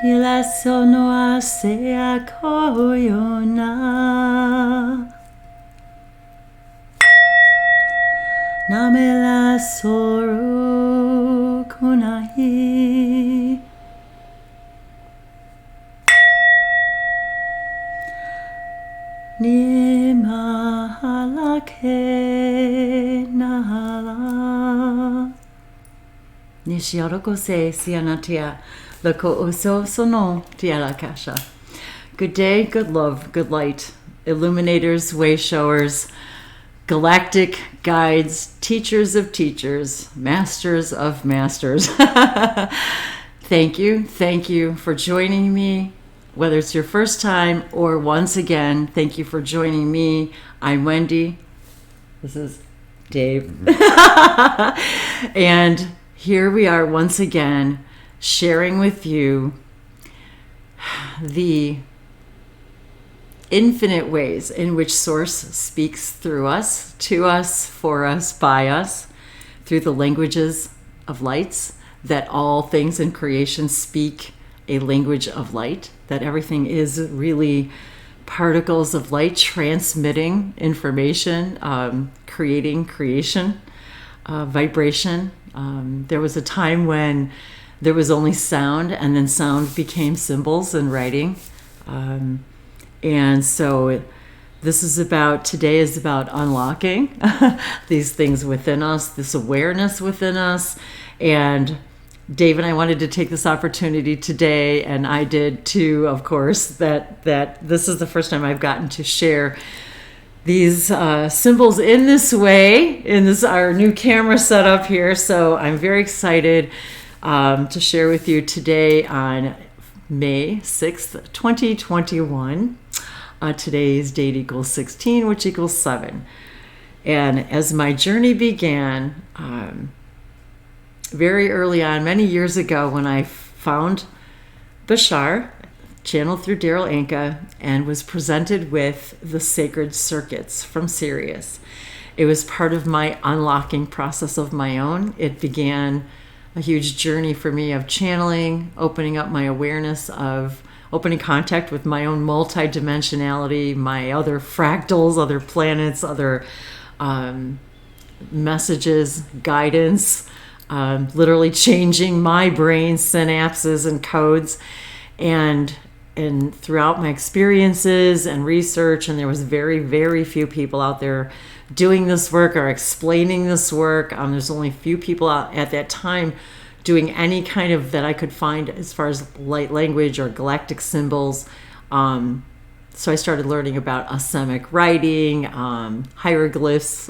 ila sono a se akoyona namela soru kunahi ni mahala ke nahala Nishioroko se sianatia lako oso sono tiara kasha. Good day, good love, good light, illuminators, way showers, galactic guides, teachers of teachers, masters of masters. Thank you for joining me. Whether it's your first time or once again, thank you for joining me. I'm Wendy. This is Dave. And here we are once again, sharing with you the infinite ways in which Source speaks through us, to us, for us, by us, through the languages of lights, that all things in creation speak a language of light, that everything is really particles of light transmitting information, creating creation, vibration. There was a time when there was only sound, and then sound became symbols and writing. And so today is about unlocking these things within us, this awareness within us. And Dave and I wanted to take this opportunity today, and I did too, of course, that this is the first time I've gotten to share these symbols in this way, in this our new camera setup here. So I'm very excited to share with you today on May 6th, 2021. Today's date equals 16, which equals 7. And as my journey began, very early on, many years ago, when I found Bashar, channeled through Daryl Anka, and was presented with the sacred circuits from Sirius. It was part of my unlocking process of my own. It began a huge journey for me of channeling, opening up my awareness of opening contact with my own multidimensionality, my other fractals, other planets, other messages, guidance, literally changing my brain synapses and codes. And throughout my experiences and research, and there was very, very few people out there doing this work or explaining this work. There's only a few people out at that time doing any kind of that I could find as far as light language or galactic symbols. So I started learning about Asemic writing, hieroglyphs,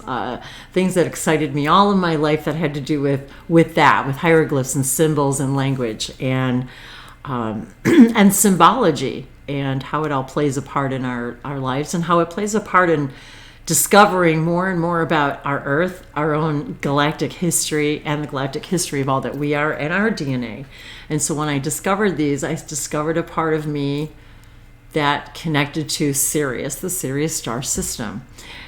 things that excited me all in my life that had to do with hieroglyphs and symbols and language and symbology, and how it all plays a part in our lives, and how it plays a part in discovering more and more about our Earth, our own galactic history, and the galactic history of all that we are and our DNA. And so when I discovered these, I discovered a part of me that connected to Sirius, the Sirius star system.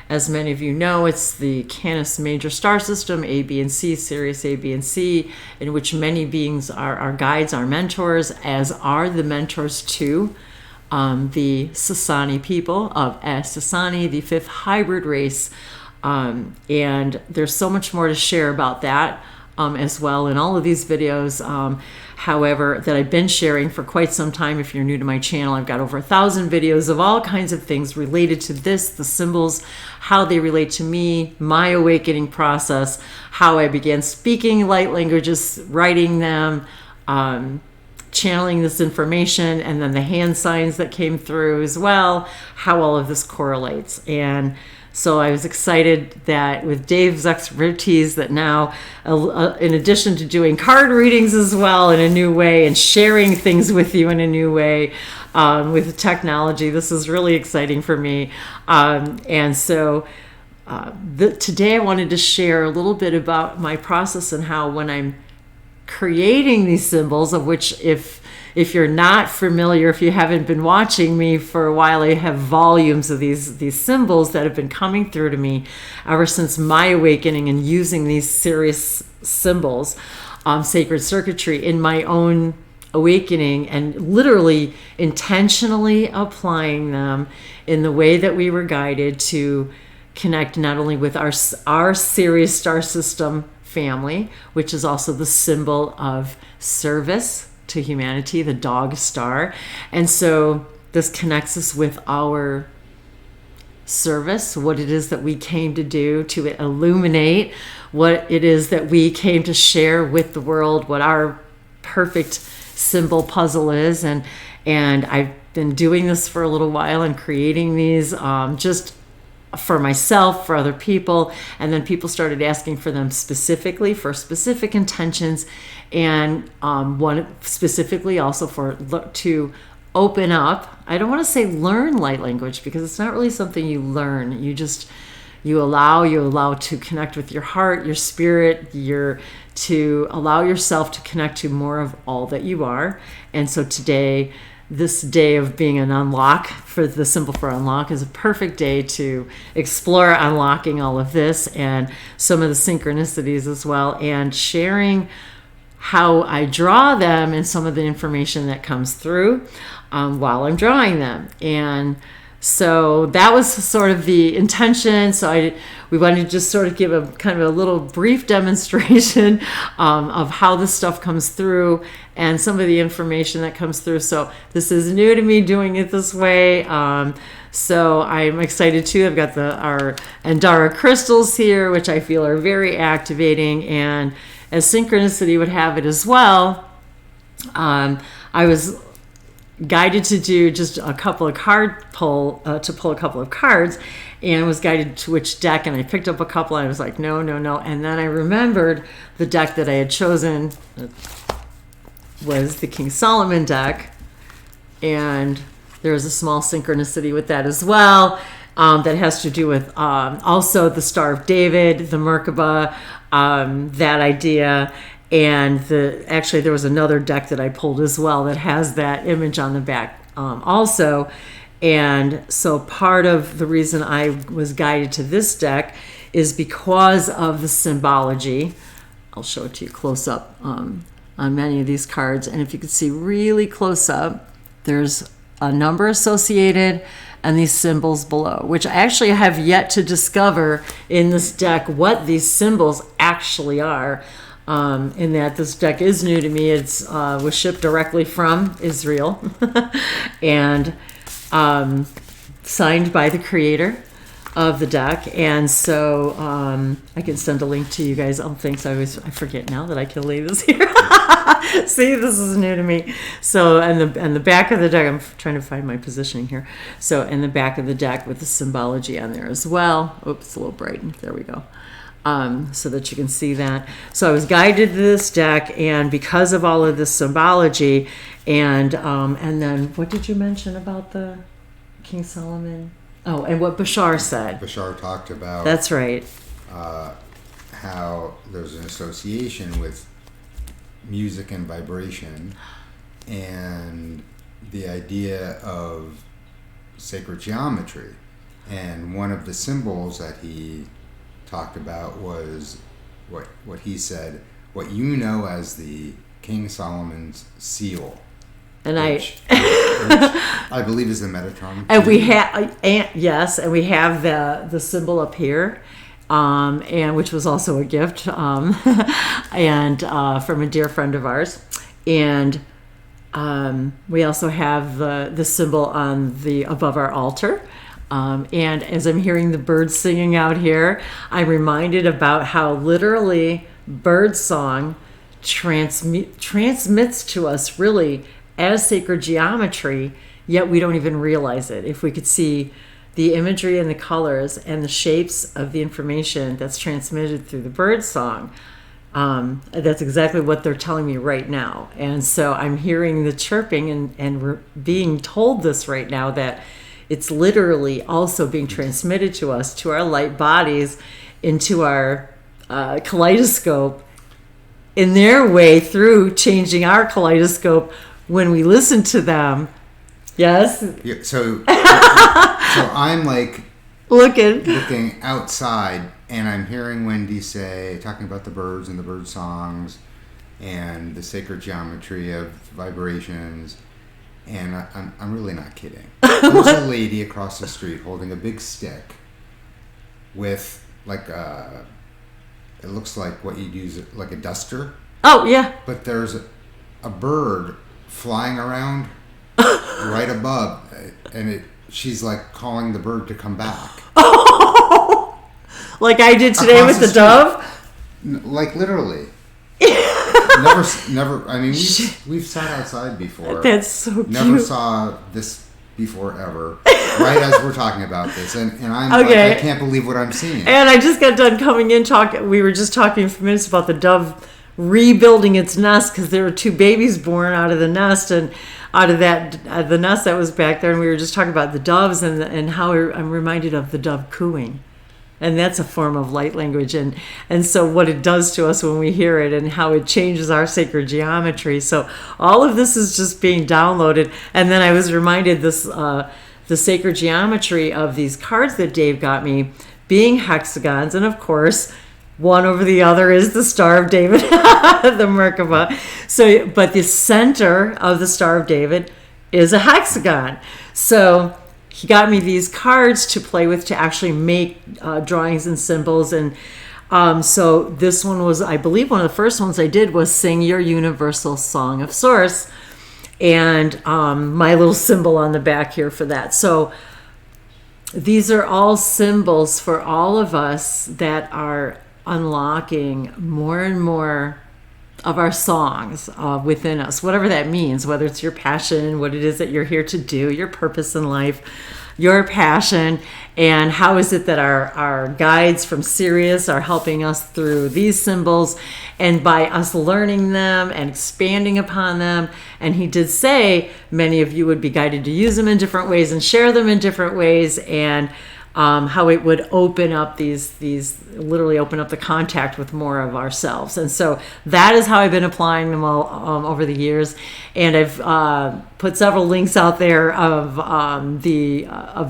As many of you know, it's the Canis Major star system, A, B, and C, Sirius A, B, and C, in which many beings are our guides, our mentors, as are the mentors to the Sasani people of Sasani, the 5th hybrid race. And there's so much more to share about that as well in all of these videos. However, that I've been sharing for quite some time. If you're new to my channel, I've got over 1,000 videos of all kinds of things related to this, the symbols, how they relate to me, my awakening process, how I began speaking light languages, writing them, channeling this information, and then the hand signs that came through as well, how all of this correlates. And so I was excited that with Dave's expertise that now, in addition to doing card readings as well in a new way and sharing things with you in a new way with technology, this is really exciting for me. And so today I wanted to share a little bit about my process and how when I'm creating these symbols, of which if you're not familiar, if you haven't been watching me for a while, I have volumes of these symbols that have been coming through to me ever since my awakening and using these Sirius symbols, sacred circuitry in my own awakening and literally intentionally applying them in the way that we were guided to connect not only with our Sirius star system family, which is also the symbol of service to humanity, the dog star. And so this connects us with our service, what it is that we came to do, to illuminate what it is that we came to share with the world, what our perfect symbol puzzle is. And I've been doing this for a little while and creating these just for myself, for other people, and then people started asking for them specifically for specific intentions, and one specifically also to open up. I don't want to say learn light language, because it's not really something you learn. You allow to connect with your heart, your spirit, to allow yourself to connect to more of all that you are. And so today, this day of being an unlock, for the symbol for unlock, is a perfect day to explore unlocking all of this and some of the synchronicities as well, and sharing how I draw them and some of the information that comes through while I'm drawing them. And so that was sort of the intention. So we wanted to just sort of give a kind of a little brief demonstration of how this stuff comes through and some of the information that comes through. So this is new to me doing it this way. So I'm excited too. I've got our Andara crystals here, which I feel are very activating, and as synchronicity would have it as well, I was guided to do just a couple of to pull a couple of cards, and was guided to which deck, and I picked up a couple, and I was like, no. And then I remembered the deck that I had chosen was the King Solomon deck, and there's a small synchronicity with that as well, that has to do with also the Star of David, the Merkaba, that idea. And actually there was another deck that I pulled as well that has that image on the back also. And so part of the reason I was guided to this deck is because of the symbology. I'll show it to you close up on many of these cards. And if you could see really close up, there's a number associated and these symbols below, which I actually have yet to discover in this deck what these symbols actually are. In that this deck is new to me. It's was shipped directly from Israel and signed by the creator of the deck. And so I can send a link to you guys. Oh, thanks. I forget now that I can leave this here. See, this is new to me. So, and the back of the deck, I'm trying to find my positioning here. So, in the back of the deck with the symbology on there as well. Oops, it's a little bright. There we go. So that you can see that. So I was guided to this deck, and because of all of this symbology, and then what did you mention about the King Solomon? Oh, and what Bashar said. Bashar talked about. That's right. How there's an association with music and vibration, and the idea of sacred geometry, and one of the symbols that he talked about was what he said, what you know as the King Solomon's seal, and which I believe is the Metatron. And we have and we have the symbol up here, and which was also a gift, and from a dear friend of ours, and we also have the symbol on the above our altar. And as I'm hearing the birds singing out here, I'm reminded about how literally bird song transmits to us really as sacred geometry, yet we don't even realize it. If we could see the imagery and the colors and the shapes of the information that's transmitted through the bird song, that's exactly what they're telling me right now. And so I'm hearing the chirping, and we're being told this right now, that it's literally also being transmitted to us, to our light bodies, into our kaleidoscope, in their way through changing our kaleidoscope when we listen to them. Yes? Yeah, so I'm like looking outside, and I'm hearing Wendy say, talking about the birds and the bird songs, and the sacred geometry of vibrations. And I'm really not kidding. There's a lady across the street holding a big stick with like it looks like what you'd use, like a duster. Oh, yeah. But there's a bird flying around right above, and she's like calling the bird to come back. Oh, like I did today with the dove? Like literally. Never. I mean, we've sat outside before. That's so cute. Never saw this before ever. Right as we're talking about this, and I'm okay. like, I can't believe what I'm seeing. And I just got done coming in talking. We were just talking a few minutes about the dove rebuilding its nest because there were 2 babies born out of the nest, and out of that the nest that was back there. And we were just talking about the doves and how I'm reminded of the dove cooing. And that's a form of light language, and so what it does to us when we hear it and how it changes our sacred geometry. So all of this is just being downloaded. And then I was reminded the sacred geometry of these cards that Dave got me being hexagons, and of course one over the other is the Star of David, the Merkaba. So, but the center of the Star of David is a hexagon. So he got me these cards to play with, to actually make drawings and symbols. And so this one was, I believe, one of the first ones I did was Sing Your Universal Song of Source. And my little symbol on the back here for that. So these are all symbols for all of us that are unlocking more and more of our songs within us, whatever that means, whether it's your passion, what it is that you're here to do, your purpose in life, your passion, and how is it that our guides from Sirius are helping us through these symbols, and by us learning them and expanding upon them. And he did say many of you would be guided to use them in different ways and share them in different ways, and how it would open up these literally open up the contact with more of ourselves. And so that is how I've been applying them all over the years. And I've put several links out there of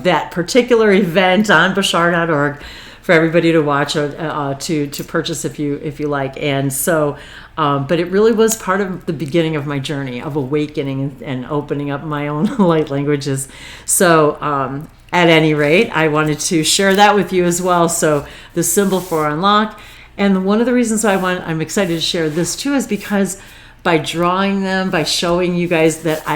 that particular event on Bashar.org for everybody to watch, to purchase if you like. And so but it really was part of the beginning of my journey of awakening and opening up my own light languages. So at any rate, I wanted to share that with you as well. So the symbol for unlock, and one of the reasons I'm excited to share this too is because by drawing them, by showing you guys that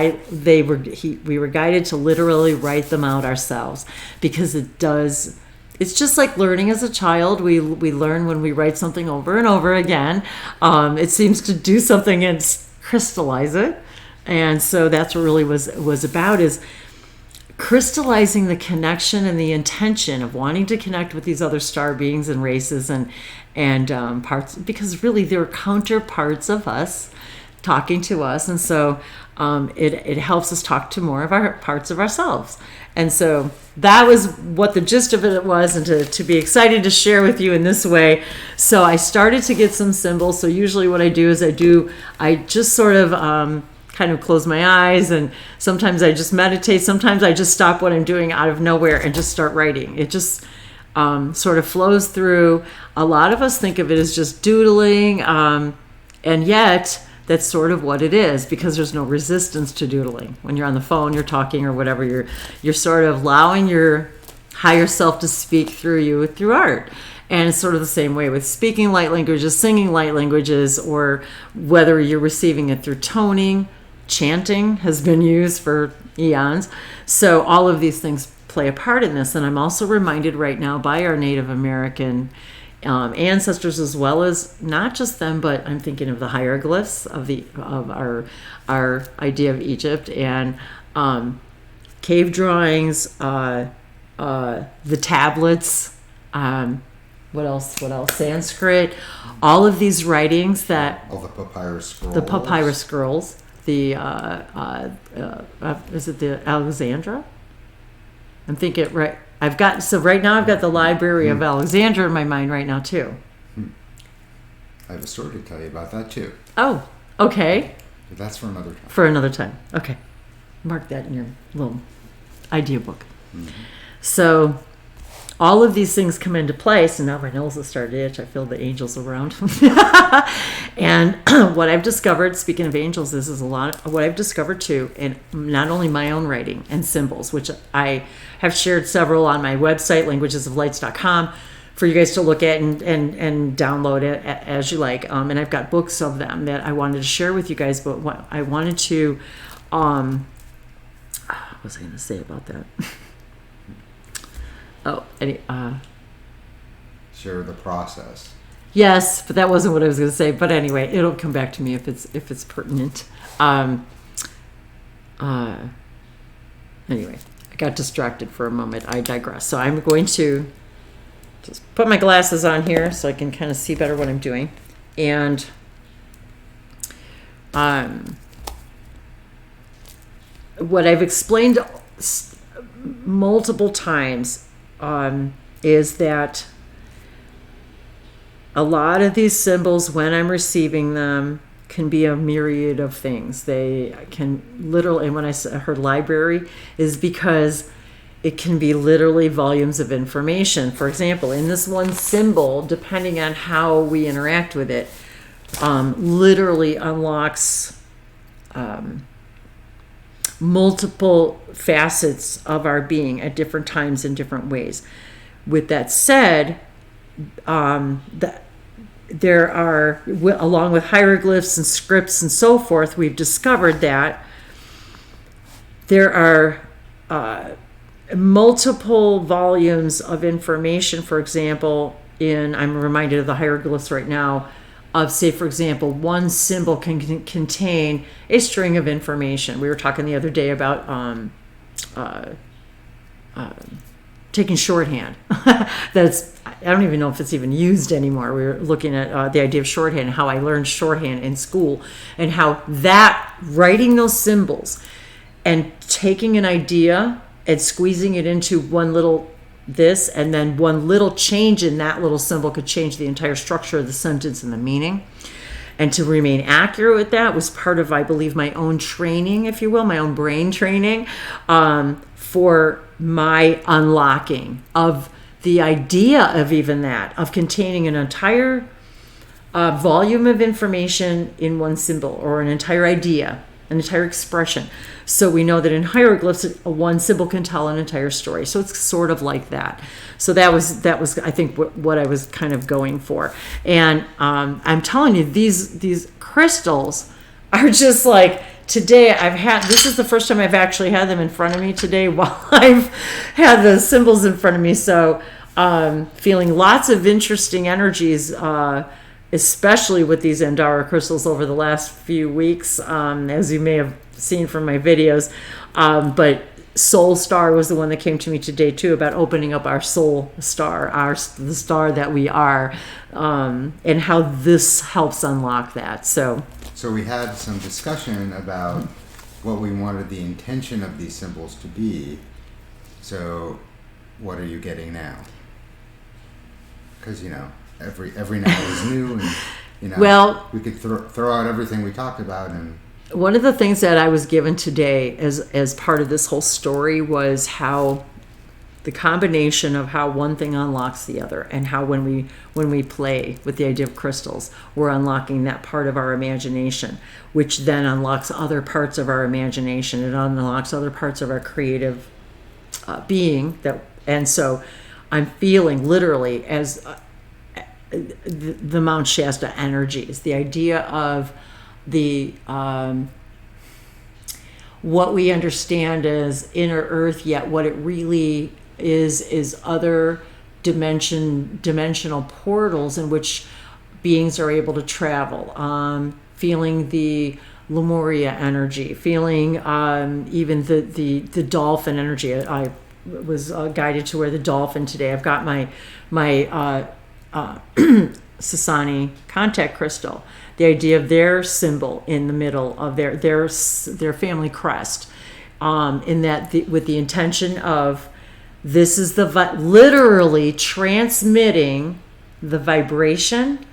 we were guided to literally write them out ourselves, because it's just like learning as a child. We learn when we write something over and over again. It seems to do something and crystallize it, and so that's what really was about, is crystallizing the connection and the intention of wanting to connect with these other star beings and races and parts, because really they're counterparts of us talking to us. And so it helps us talk to more of our parts of ourselves. And so that was what the gist of it was, and to be excited to share with you in this way. So I started to get some symbols. So usually what I do is I just sort of kind of close my eyes, and sometimes I just meditate. Sometimes I just stop what I'm doing out of nowhere and just start writing. It just sort of flows through. A lot of us think of it as just doodling, and yet that's sort of what it is, because there's no resistance to doodling. When you're on the phone, you're talking or whatever, you're sort of allowing your higher self to speak through you through art. And it's sort of the same way with speaking light languages, singing light languages, or whether you're receiving it through toning. Chanting has been used for eons. So all of these things play a part in this. And I'm also reminded right now by our Native American ancestors, as well as not just them, but I'm thinking of the hieroglyphs of our idea of Egypt, and cave drawings, the tablets, what else? Sanskrit, all of these writings that all the papyrus scrolls. The papyrus scrolls. The is it the Alexandra? I'm thinking right. Right now I've got the Library of Alexandria in my mind right now too. I have a story to tell you about that too. Oh, okay. But that's for another time. For another time. Okay. Mark that in your little idea book. Mm-hmm. So all of these things come into place, and now my nose has started to itch. I feel the angels around. And what I've discovered, speaking of angels, this is a lot of what I've discovered too, and not only my own writing and symbols, which I have shared several on my website, languagesoflights.com, for you guys to look at and download it as you like. And I've got books of them that I wanted to share with you guys, but what I wanted to, what was I going to say about that? Share the process. Yes, but that wasn't what I was going to say. But anyway, it'll come back to me if it's pertinent. Anyway, I got distracted for a moment. I digress. So I'm going to just put my glasses on here so I can kind of see better what I'm doing. And what I've explained multiple times is that a lot of these symbols, when I'm receiving them, can be a myriad of things. They can literally, and when I heard library, is because it can be literally volumes of information. For example, in this one symbol, depending on how we interact with it, literally unlocks multiple facets of our being at different times in different ways. With that said, there are, along with hieroglyphs and scripts and so forth, we've discovered that there are multiple volumes of information. For example, I'm reminded of the hieroglyphs right now, of, say, for example, one symbol can contain a string of information. We were talking the other day about taking shorthand. I don't even know if it's even used anymore. We were looking at the idea of shorthand and how I learned shorthand in school, and how that writing those symbols and taking an idea and squeezing it into one little this, and then one little change in that little symbol could change the entire structure of the sentence and the meaning. And to remain accurate with that was part of, I believe, my own training, if you will, my own brain training, for my unlocking of the idea of even that, of containing an entire volume of information in one symbol, or an entire idea, an entire expression. So we know that in hieroglyphs, one symbol can tell an entire story. So it's sort of like that. So that was I think what I was kind of going for. And I'm telling you, these crystals are just like, today this is the first time I've actually had them in front of me today while I've had the symbols in front of me. So feeling lots of interesting energies, especially with these Andara crystals over the last few weeks, as you may have seen from my videos. But Soul Star was the one that came to me today too, about opening up our soul star, the star that we are, and how this helps unlock that. So we had some discussion about what we wanted the intention of these symbols to be. So what are you getting now? Because every now is new, and well, we could throw out everything we talked about. And one of the things that I was given today as part of this whole story was how the combination of how one thing unlocks the other, and how when we play with the idea of crystals, we're unlocking that part of our imagination, which then unlocks other parts of our imagination. It unlocks other parts of our creative being. And so I'm feeling literally as the Mount Shasta energies, the idea of the what we understand as inner earth, yet what it really is other dimensional portals in which beings are able to travel. Feeling the Lemuria energy, feeling even the dolphin energy. I was guided to wear the dolphin today. I've got my Sasani contact crystal. The idea of their symbol in the middle of their family crest, in that with the intention of this is literally transmitting the vibration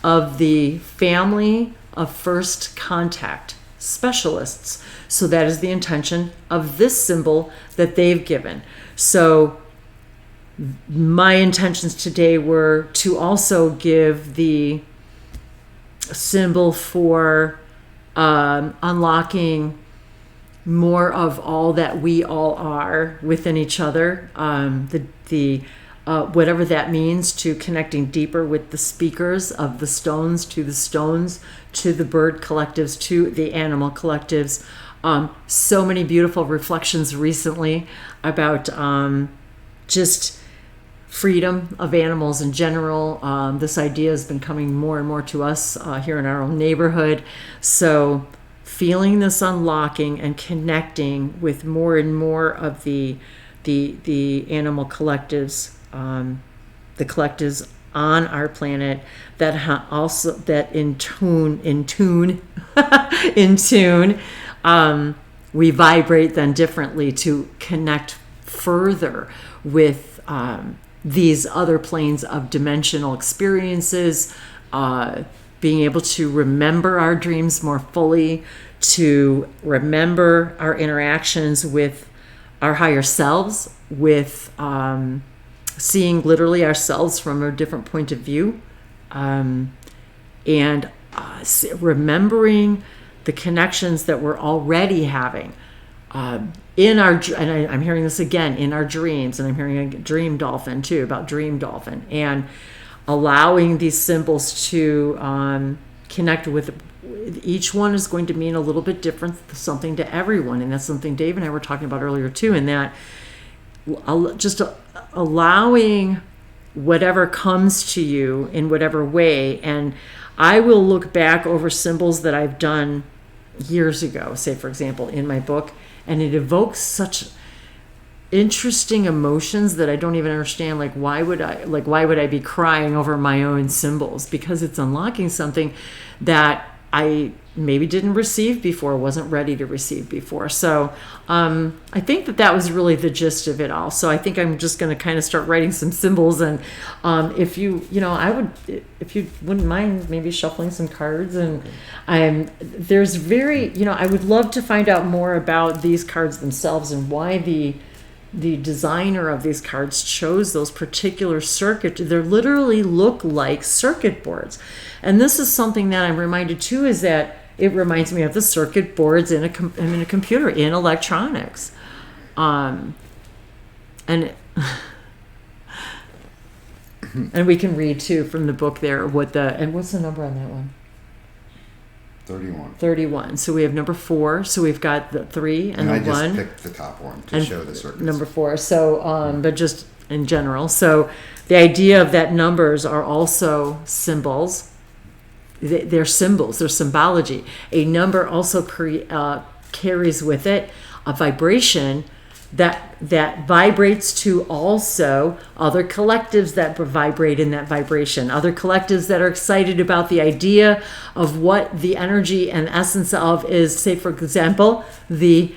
of the family of first contact specialists. So that is the intention of this symbol that they've given. So my intentions today were to also give the symbol for unlocking more of all that we all are within each other. Whatever that means, to connecting deeper with the speakers of the stones, to the bird collectives, to the animal collectives. So many beautiful reflections recently about just freedom of animals in general. This idea has been coming more and more to us here in our own neighborhood. So feeling this unlocking and connecting with more and more of the animal collectives, the collectives on our planet that also that in tune we vibrate then differently to connect further with these other planes of dimensional experiences, being able to remember our dreams more fully, to remember our interactions with our higher selves, with seeing literally ourselves from a different point of view, and remembering the connections that we're already having in our, and I'm hearing this again, in our dreams, and I'm hearing a dream dolphin too, about dream dolphin, and allowing these symbols to connect with. Each one is going to mean a little bit different something to everyone, and that's something Dave and I were talking about earlier too, in that just allowing whatever comes to you in whatever way. And I will look back over symbols that I've done years ago, say for example in my book, and it evokes such interesting emotions that I don't even understand. Why would I be crying over my own symbols? Because it's unlocking something that I maybe didn't receive before, wasn't ready to receive before. So I think that was really the gist of it all. So I think I'm just going to kind of start writing some symbols. And if you wouldn't mind maybe shuffling some cards. And I would love to find out more about these cards themselves and why the designer of these cards chose those particular circuit. They literally look like circuit boards. And this is something that I'm reminded too, is that it reminds me of the circuit boards in a computer, in electronics. And we can read too from the book there what's the number on that one? 31. So we have number 4. So we've got the 3 and the 1. I just picked the top one to show the circuits. Number 4. So, but just in general. So the idea of that numbers are also symbols. They're symbols. They're symbology. A number also carries with it a vibration that vibrates to also other collectives that vibrate in that vibration, other collectives that are excited about the idea of what the energy and essence of is. Say, for example, we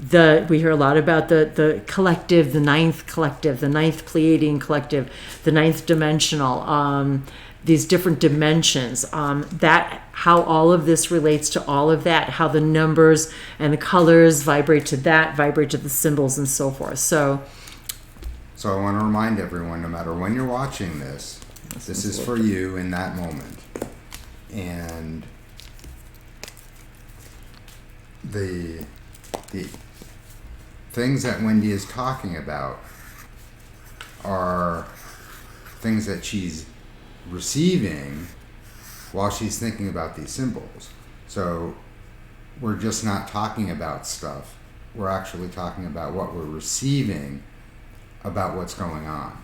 hear a lot about the collective, the ninth collective, the ninth Pleiadian collective, the ninth dimensional, these different dimensions, how all of this relates to all of that, how the numbers and the colors vibrate to the symbols and so forth. So I want to remind everyone, no matter when you're watching this is for you in that moment. And the things that Wendy is talking about are things that she's receiving while she's thinking about these symbols. So we're just not talking about stuff. We're actually talking about what we're receiving about what's going on.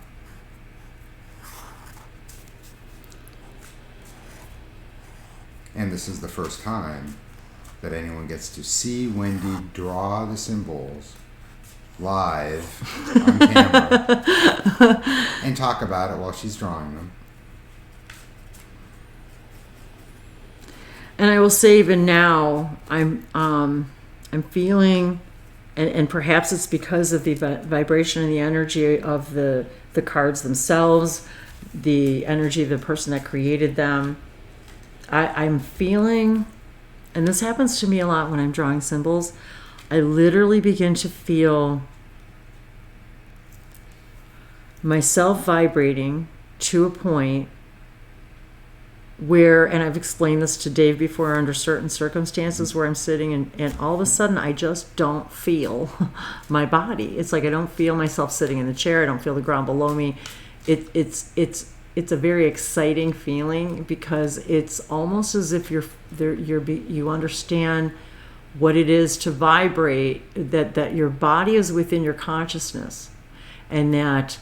And this is the first time that anyone gets to see Wendy draw the symbols live on camera and talk about it while she's drawing them. And I will say, even now, I'm feeling, and perhaps it's because of the vibration and the energy of the cards themselves, the energy of the person that created them. I'm feeling, and this happens to me a lot when I'm drawing symbols, I literally begin to feel myself vibrating to a point where, and I've explained this to Dave before, under certain circumstances where I'm sitting and all of a sudden I just don't feel my body. It's like I don't feel myself sitting in the chair. I don't feel the ground below me. It's a very exciting feeling, because it's almost as if you understand what it is to vibrate, that your body is within your consciousness, and that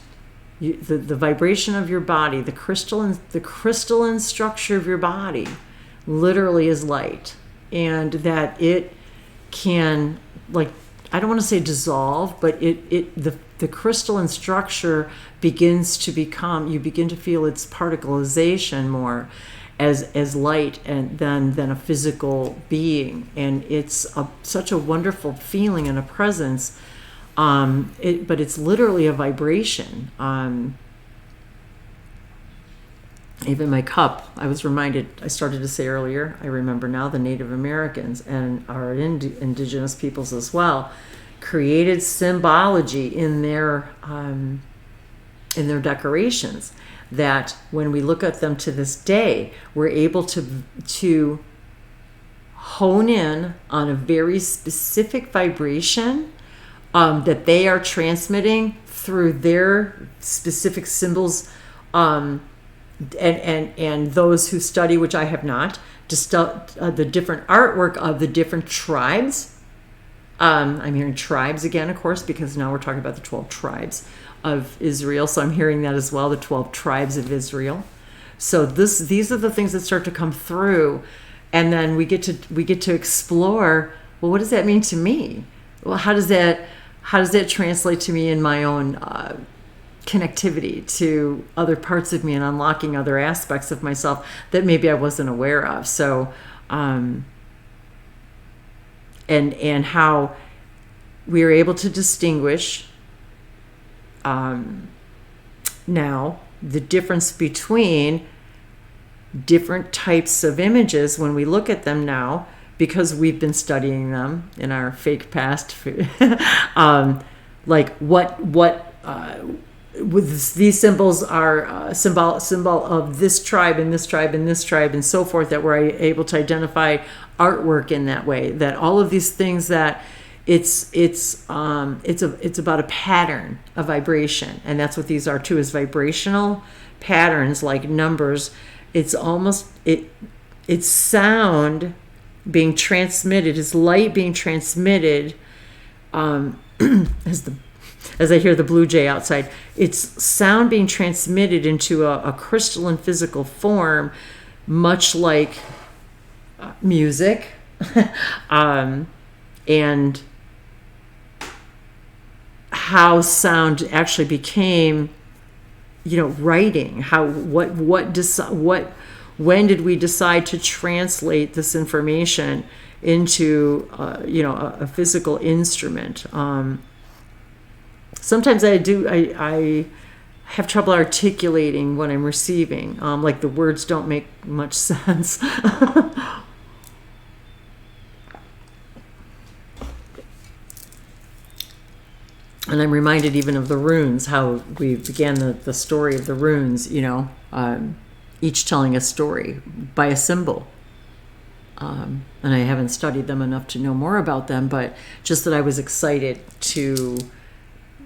the vibration of your body, the crystalline structure of your body literally is light, and that it can, like, I don't want to say dissolve, but the crystalline structure begins to become, you begin to feel its particleization more as light and than a physical being, and it's such a wonderful feeling and a presence. But it's literally a vibration. Even my cup, I was reminded, I started to say earlier, I remember now, the Native Americans and our indigenous peoples as well created symbology in their decorations, that when we look at them to this day, we're able to hone in on a very specific vibration that they are transmitting through their specific symbols, and those who study, which I have not, the different artwork of the different tribes. I'm hearing tribes again, of course, because now we're talking about the 12 tribes of Israel. So I'm hearing that as well, the 12 tribes of Israel. So these are the things that start to come through, and then we get to explore. Well, what does that mean to me? Well, how does that translate to me in my own connectivity to other parts of me and unlocking other aspects of myself that maybe I wasn't aware of? So, and how we are able to distinguish now the difference between different types of images when we look at them now, because we've been studying them in our fake past. Like what with these symbols are symbol of this tribe and this tribe and this tribe and so forth, that we're able to identify artwork in that way. That all of these things, that it's about a pattern, a vibration, and that's what these are too, is vibrational patterns, like numbers. It's almost it's sound being transmitted, is light being transmitted, as I hear the blue jay outside. It's sound being transmitted into a crystalline physical form, much like music, and how sound actually became, writing. When did we decide to translate this information into a physical instrument? Sometimes I have trouble articulating what I'm receiving. Like the words don't make much sense. And I'm reminded even of the runes, how we began the story of the runes, each telling a story by a symbol. And I haven't studied them enough to know more about them, but just that I was excited to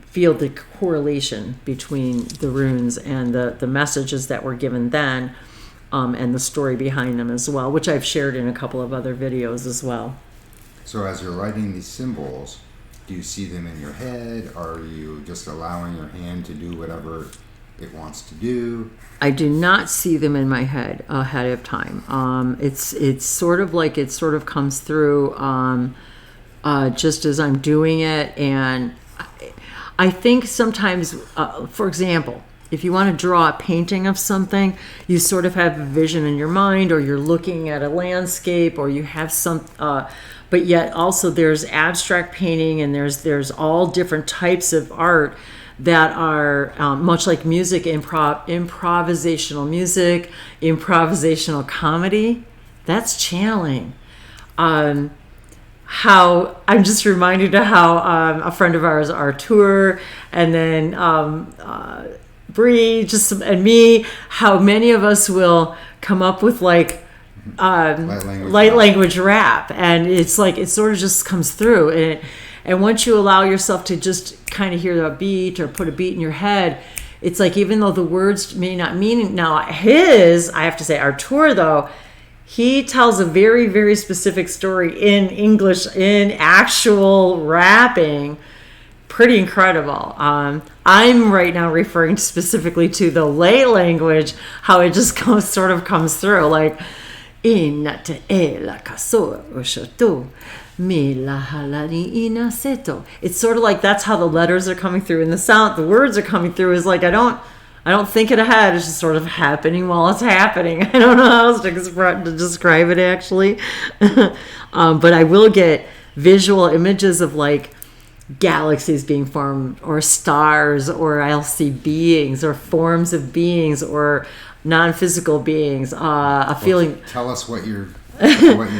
feel the correlation between the runes and the messages that were given then, and the story behind them as well, which I've shared in a couple of other videos as well. So as you're writing these symbols, do you see them in your head? Or are you just allowing your hand to do whatever it wants to do? I do not see them in my head ahead of time. It's sort of like it sort of comes through just as I'm doing it. And I think sometimes, for example, if you want to draw a painting of something, you sort of have a vision in your mind, or you're looking at a landscape, or you have some, but yet also there's abstract painting, and there's all different types of art that are much like music, improvisational music, improvisational comedy. That's channeling. How I'm just reminded of how a friend of ours, Artur, and then Bree, and me, how many of us will come up with like light language rap, and it's like it sort of just comes through, and once you allow yourself to just kind of hear the beat or put a beat in your head, it's like even though the words may not mean now I have to say Artur though, he tells a very, very specific story in English, in actual rapping. Pretty incredible. I'm right now referring specifically to the lay language, how it just sort of comes through, like Inate la kaso ushoto me la halani inaseto. It's sort of like that's how the letters are coming through, and the words are coming through is like I don't think it ahead. It's just sort of happening while it's happening. I don't know how else to describe it actually, but I will get visual images of like galaxies being formed, or stars, or I'll see beings, or forms of beings, or non-physical beings. Feeling. Tell us what you're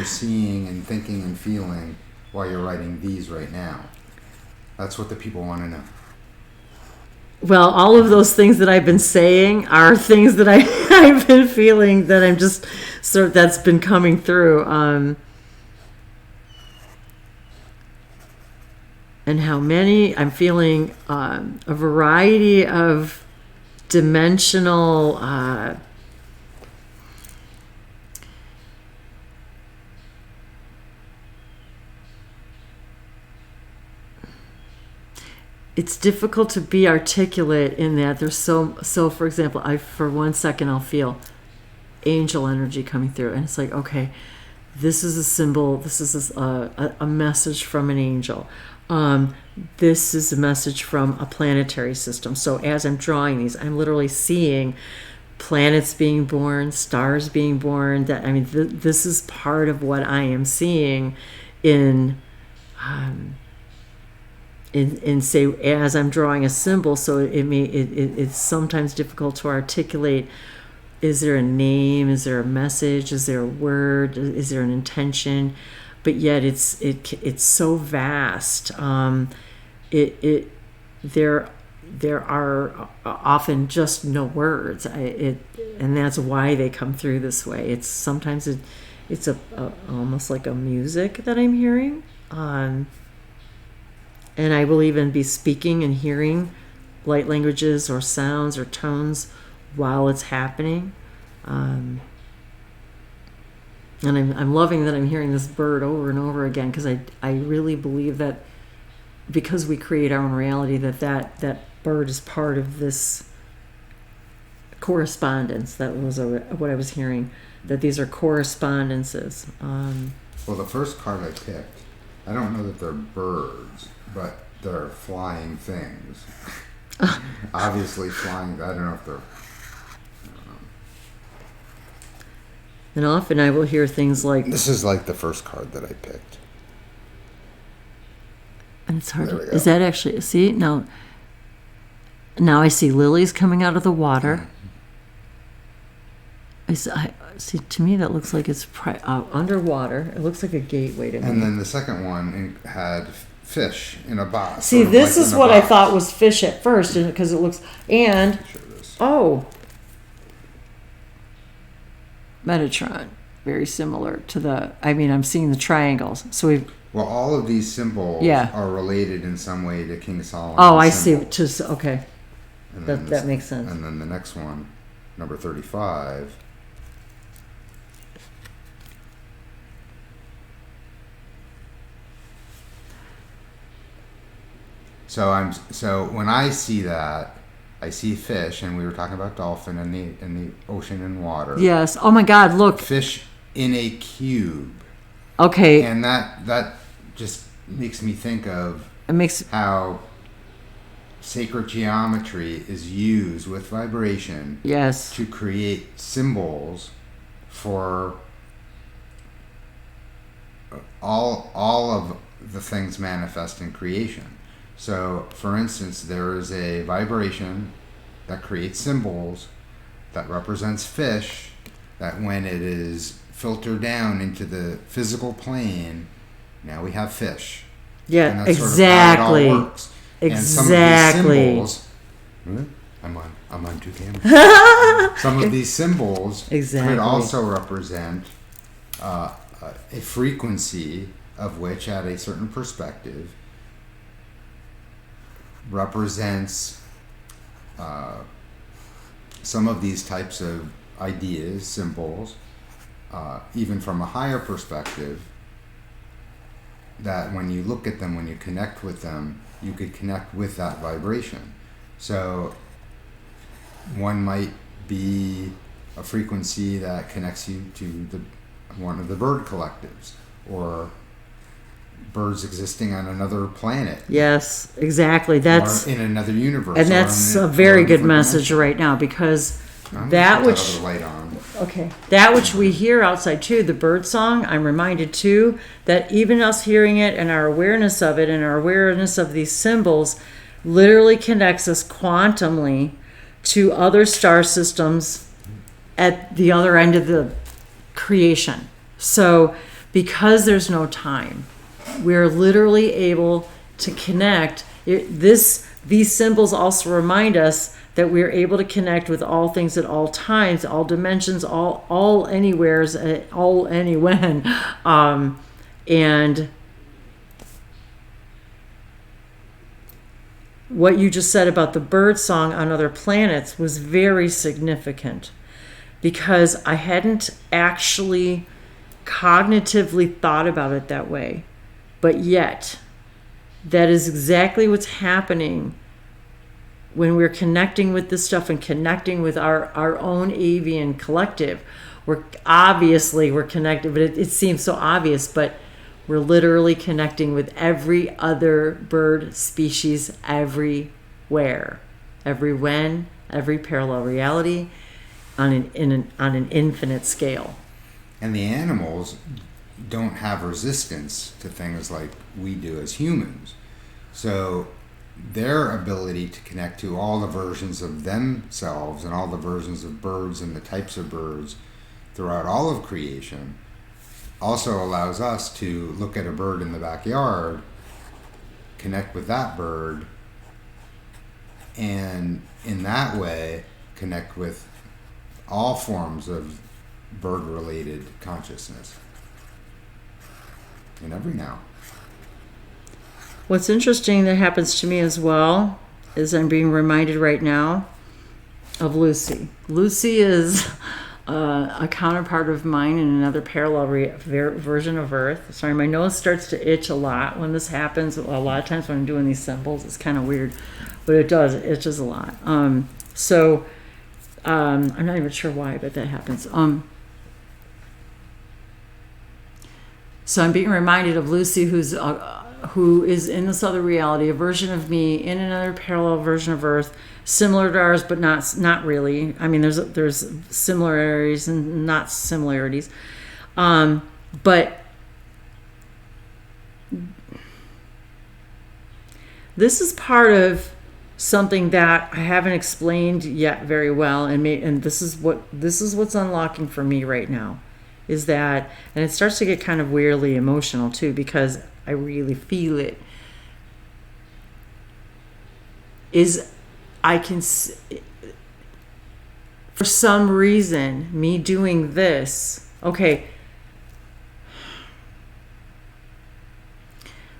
seeing and thinking and feeling while you're writing these right now. That's what the people want to know. Well, all of those things that I've been saying are things that I've been feeling, that I'm just sort of, that's been coming through. And how many I'm feeling a variety of dimensional it's difficult to be articulate in that there's so for example, for 1 second I'll feel angel energy coming through, and it's like, okay, this is a symbol, this is a message from an angel. This is a message from a planetary system. So as I'm drawing these, I'm literally seeing planets being born, stars being born. This is part of what I am seeing in say, as I'm drawing a symbol. So it's sometimes difficult to articulate. Is there a name? Is there a message? Is there a word? Is there an intention? But yet it's so vast. There are often just no words. And that's why they come through this way. It's sometimes it's almost like a music that I'm hearing. And I will even be speaking and hearing light languages or sounds or tones while it's happening. And I'm loving that I'm hearing this bird over and over again, because I really believe that because we create our own reality, that bird is part of this correspondence. That was what I was hearing, that these are correspondences. Well, the first card I picked, I don't know that they're birds, but they're flying things. Obviously flying, I don't know if they're... And often I will hear things like... This is like the first card that I picked. And it's hard. Is that actually... See, now I see lilies coming out of the water. See, to me that looks like it's underwater. It looks like a gateway to me. And then the second one had fish in a box. See, this is what I thought was fish at first, because it looks... And... Oh... Metatron, very similar to the... I'm seeing the triangles. So well, all of these symbols are related in some way to King Solomon. Oh, I see. Okay. That makes sense. And then the next one, number 35. So when I see that, I see fish, and we were talking about dolphin in the ocean and water. Yes. Oh my God! Look. Fish in a cube. Okay. And that just makes me think of how sacred geometry is used with vibration. Yes. To create symbols for all of the things manifest in creation. So, for instance, there is a vibration that creates symbols that represents fish, that when it is filtered down into the physical plane, now we have fish. Yeah, and that's exactly. Sort of how it all works. Exactly. And some of these symbols, I'm on two cameras. Some of these symbols Exactly. could also represent a frequency of which, at a certain perspective, represents some of these types of ideas, symbols, even from a higher perspective, that when you look at them, when you connect with them, you could connect with that vibration. So one might be a frequency that connects you to one of the bird collectives, or birds existing on another planet. Yes, exactly. That's or in another universe. and that's a very good message right now, because that which light on. Okay. That which we hear outside too, the bird song, I'm reminded too that even us hearing it and our awareness of it and our awareness of these symbols literally connects us quantumly to other star systems at the other end of the creation. So because there's no time, we're literally able to connect. These symbols also remind us that we're able to connect with all things at all times, all dimensions, all anywheres, all anywhen. And what you just said about the bird song on other planets was very significant, because I hadn't actually cognitively thought about it that way. But yet, that is exactly what's happening when we're connecting with this stuff and connecting with our own avian collective. We're connected, but it seems so obvious, but we're literally connecting with every other bird species everywhere, every parallel reality on an infinite scale. And the animals don't have resistance to things like we do as humans. So their ability to connect to all the versions of themselves and all the versions of birds and the types of birds throughout all of creation also allows us to look at a bird in the backyard, connect with that bird, and in that way connect with all forms of bird-related consciousness in every now. What's interesting that happens to me as well is I'm being reminded right now of Lucy. Lucy is a counterpart of mine in another parallel version of Earth. Sorry, my nose starts to itch a lot when this happens. A lot of times when I'm doing these symbols, it's kind of weird, but it itches a lot. I'm not even sure why, but that happens. So I'm being reminded of Lucy, who is in this other reality, a version of me in another parallel version of Earth, similar to ours, but not really. I mean, there's similarities and not similarities, but this is part of something that I haven't explained yet very well, and this is what's unlocking for me right now, is that, and it starts to get kind of weirdly emotional too, because I really feel it, is I can, for some reason, me doing this, okay,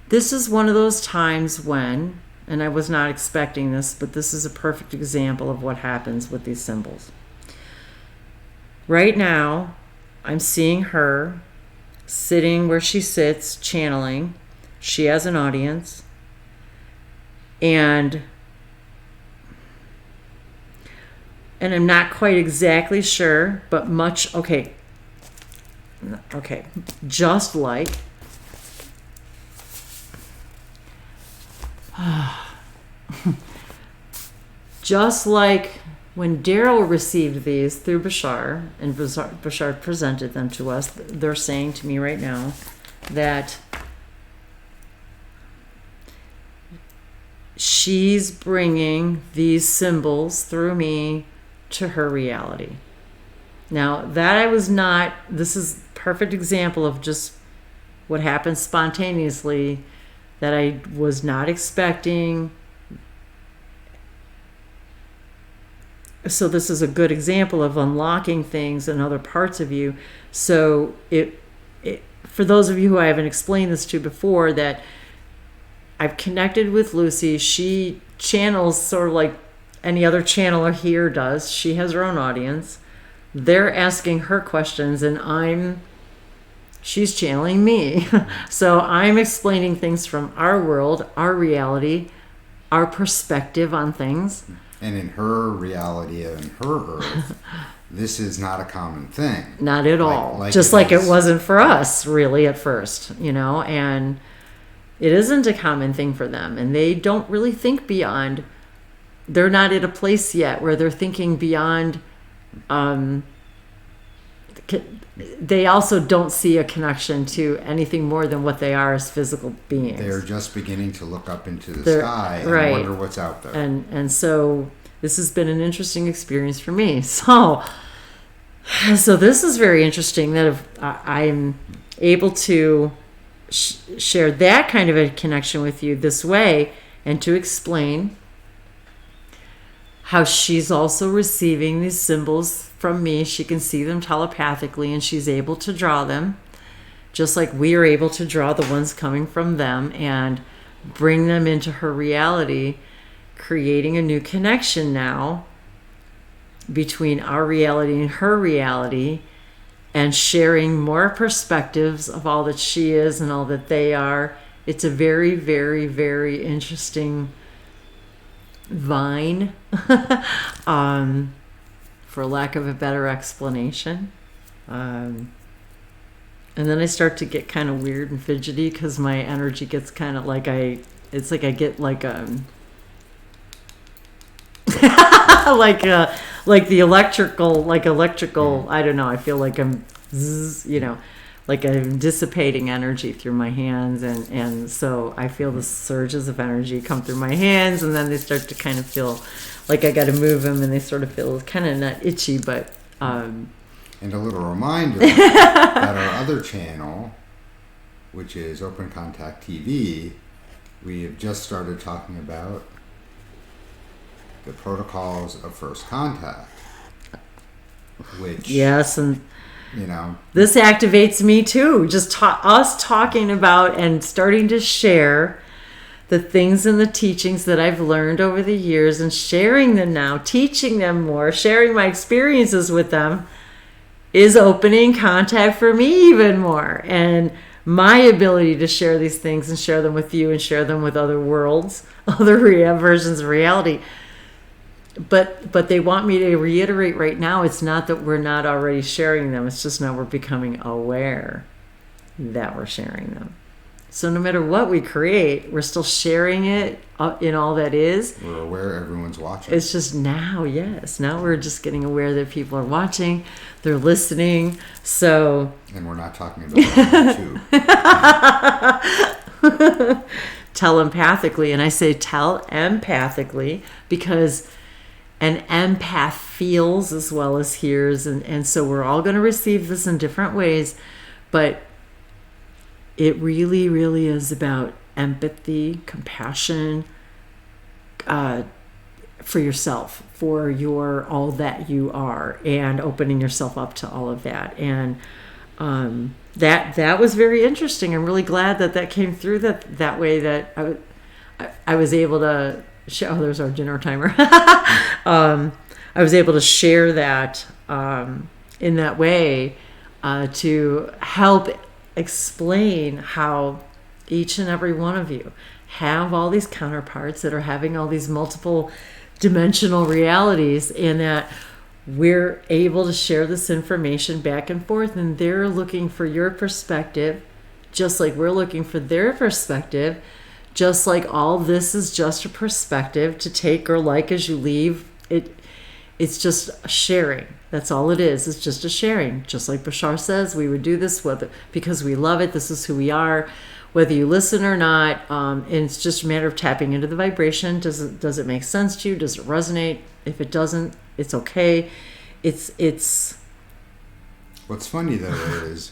this is one of those times when, and I was not expecting this, but this is a perfect example of what happens with these symbols. Right now, I'm seeing her sitting where she sits, channeling. She has an audience. And I'm not quite exactly sure, but okay, just like when Daryl received these through Bashar, and Bashar presented them to us, they're saying to me right now that she's bringing these symbols through me to her reality. Now, this is a perfect example of just what happens spontaneously that I was not expecting. so this is a good example of unlocking things in other parts of you. So it for those of you who I haven't explained this to before, that I've connected with Lucy. She channels sort of like any other channeler here does. She has her own audience. They're asking her questions, and she's channeling me. So I'm explaining things from our world, our reality, our perspective on things. And in her reality and her earth, this is not a common thing. Not at all. Just like it wasn't for us, really, at first, and it isn't a common thing for them. And they don't really think beyond. They're not at a place yet where they're thinking beyond. They also don't see a connection to anything more than what they are as physical beings. They're just beginning to look up into the sky and wonder what's out there. And so this has been an interesting experience for me. So this is very interesting that if I'm able to share that kind of a connection with you this way, and to explain how she's also receiving these symbols from me. She can see them telepathically, and she's able to draw them, just like we are able to draw the ones coming from them and bring them into her reality, creating a new connection now between our reality and her reality, and sharing more perspectives of all that she is and all that they are. It's a very, very, very interesting vine, for lack of a better explanation. And then I start to get kind of weird and fidgety because my energy gets kind of like I get like like the electrical, I don't know, I feel like I'm like I'm dissipating energy through my hands, and so I feel the surges of energy come through my hands, and then they start to kind of feel like I got to move them, and they sort of feel kind of not itchy, but and a little reminder that our other channel, which is Open Contact TV, we have just started talking about the protocols of first contact, which yes, and this activates me too. Just us talking about and starting to share the things and the teachings that I've learned over the years, and sharing them now, teaching them more, sharing my experiences with them, is opening contact for me even more. And my ability to share these things and share them with you and share them with other worlds, other versions of reality. But they want me to reiterate right now, it's not that we're not already sharing them. It's just now we're becoming aware that we're sharing them. So no matter what we create, we're still sharing it in all that is. We're aware everyone's watching. It's just now, yes. Now we're just getting aware that people are watching, they're listening. So. And we're not talking about that too. Telepathically, and I say telepathically because an empath feels as well as hears, and so we're all going to receive this in different ways, but it really, really is about empathy, compassion, for yourself, for your all that you are, and opening yourself up to all of that. And that was very interesting. I'm really glad that came through that way, that I was able to share. Oh, there's our dinner timer. I was able to share that in that way to help explain how each and every one of you have all these counterparts that are having all these multiple dimensional realities, and that we're able to share this information back and forth, and they're looking for your perspective just like we're looking for their perspective, just like all this is just a perspective to take or like as you leave. It's just a sharing. That's all it is. It's just a sharing. Just like Bashar says, we would do this because we love it. This is who we are, whether you listen or not. And it's just a matter of tapping into the vibration. Does it make sense to you? Does it resonate? If it doesn't, it's okay. It's. What's funny though is,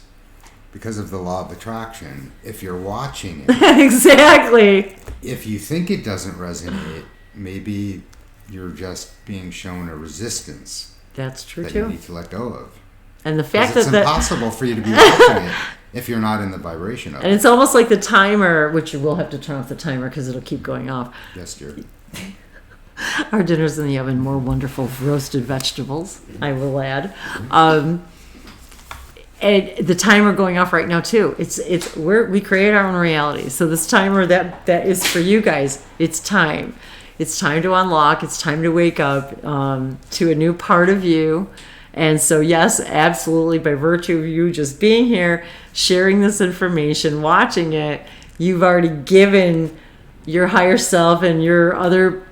because of the law of attraction, if you're watching it, exactly. If you think it doesn't resonate, maybe you're just being shown a resistance That's true that too. you need to let go of. And the fact It's that impossible for you to be watching it if you're not in the vibration of and it. it's almost like the timer, which you will have to turn off the timer because it'll keep going off. Yes, dear. Our dinner's in the oven. More wonderful roasted vegetables, I will add. And the timer going off right now too. We create our own reality. So this timer that is for you guys. It's time. It's time to unlock. It's time to wake up to a new part of you. And so yes, absolutely. By virtue of you just being here, sharing this information, watching it, you've already given your higher self and your other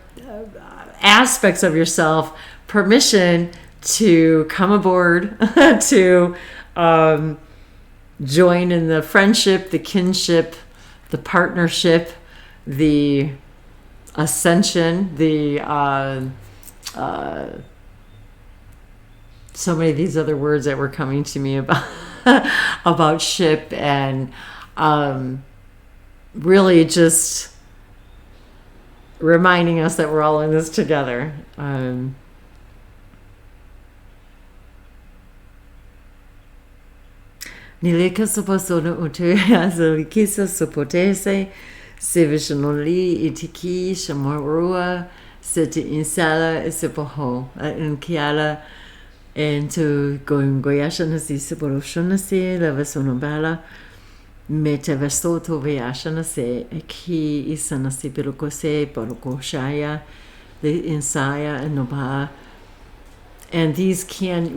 aspects of yourself permission to come aboard, to join in the friendship, the kinship, the partnership, the ascension, the so many of these other words that were coming to me about ship, and really just reminding us that we're all in this together. Nileka sopasono utuya zolikisa sopotese sevishanoli itiki shamarua seti insala sepoho inkiala into goyashanasi seporoshonasi lavasonombala metavestoto veashanase ki isanasi pirukose porokoshaya the insaya and noba. And